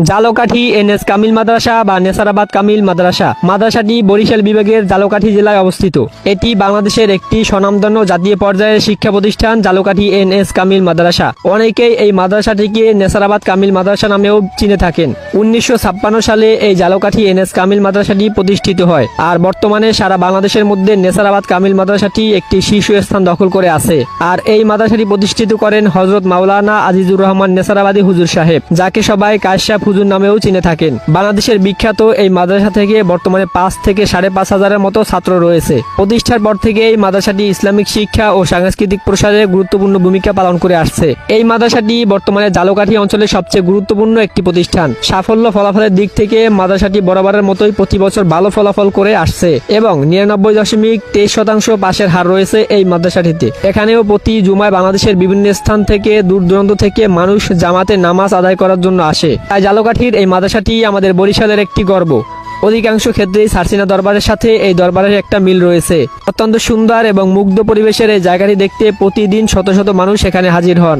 Jhalokati NS Kamil মাদ্রাসা বা নেসারাবাদ কামিল মাদ্রাসা। মাদ্রাসাটি বরিশাল বিভাগের জালকাঠি জেলায় অবস্থিত। এটি বাংলাদেশের একটি স্বনামধন্য জাতীয় পর্যায়ের শিক্ষা প্রতিষ্ঠান জালকাঠি এনএস কামিল মাদ্রাসা। অনেকেই এই মাদ্রাসাটিকে নেসারাবাদ কামিল মাদ্রাসা নামেও চিনে থাকেন। 1956 সালে এই জালকাঠি এনএস কামিল মাদ্রাসাটি প্রতিষ্ঠিত হয়। আর বর্তমানে সারা বাংলাদেশের মধ্যে নেসারাবাদ কামিল মাদ্রাসাটি একটি শীর্ষস্থান দখল করে আছে। আর এই মাদ্রাসাটি প্রতিষ্ঠিত করেন হযরত মাওলানা আজিজুর রহমান নেসারাবাদী হুজুর সাহেব, যাকে সবাই কাশ্যপ হুজুর নামেও চিনে থাকেন। বাংলাদেশের বিখ্যাত এই মাদ্রাসা থেকে বর্তমানে 5 থেকে 5.5 হাজারের মতো ছাত্র রয়েছে। প্রতিষ্ঠার পর থেকে এই মাদ্রাসাটি ইসলামিক শিক্ষা ও সাংস্কৃতিক প্রসারে গুরুত্বপূর্ণ ভূমিকা পালন করে আসছে। এই মাদ্রাসাটি বর্তমানে জালকাঠি অঞ্চলের সবচেয়ে গুরুত্বপূর্ণ একটি প্রতিষ্ঠান। সাফল্য ফলাফলের দিক থেকে মাদ্রাসাটি বরাবরের মতোই প্রতি বছর ভালো ফলাফল করে আসছে এবং 99.23% পাশের হার রয়েছে এই মাদ্রাসাটিতে। এখানেও প্রতি জুমায় বাংলাদেশের বিভিন্ন স্থান থেকে দূর দূরান্ত থেকে মানুষ জামাতে নামাজ আদায় করার জন্য আসে। তাই জালকাঠির এই মাদ্রাসাটি আমাদের বরিশালের একটি গর্ব। অধিকাংশ ক্ষেত্রেই সারসিনা দরবারের সাথে এই দরবারের একটা মিল রয়েছে। অত্যন্ত সুন্দর এবং মুগ্ধ পরিবেশের এই জায়গাটি দেখতে প্রতিদিন শত শত মানুষ এখানে হাজির হন।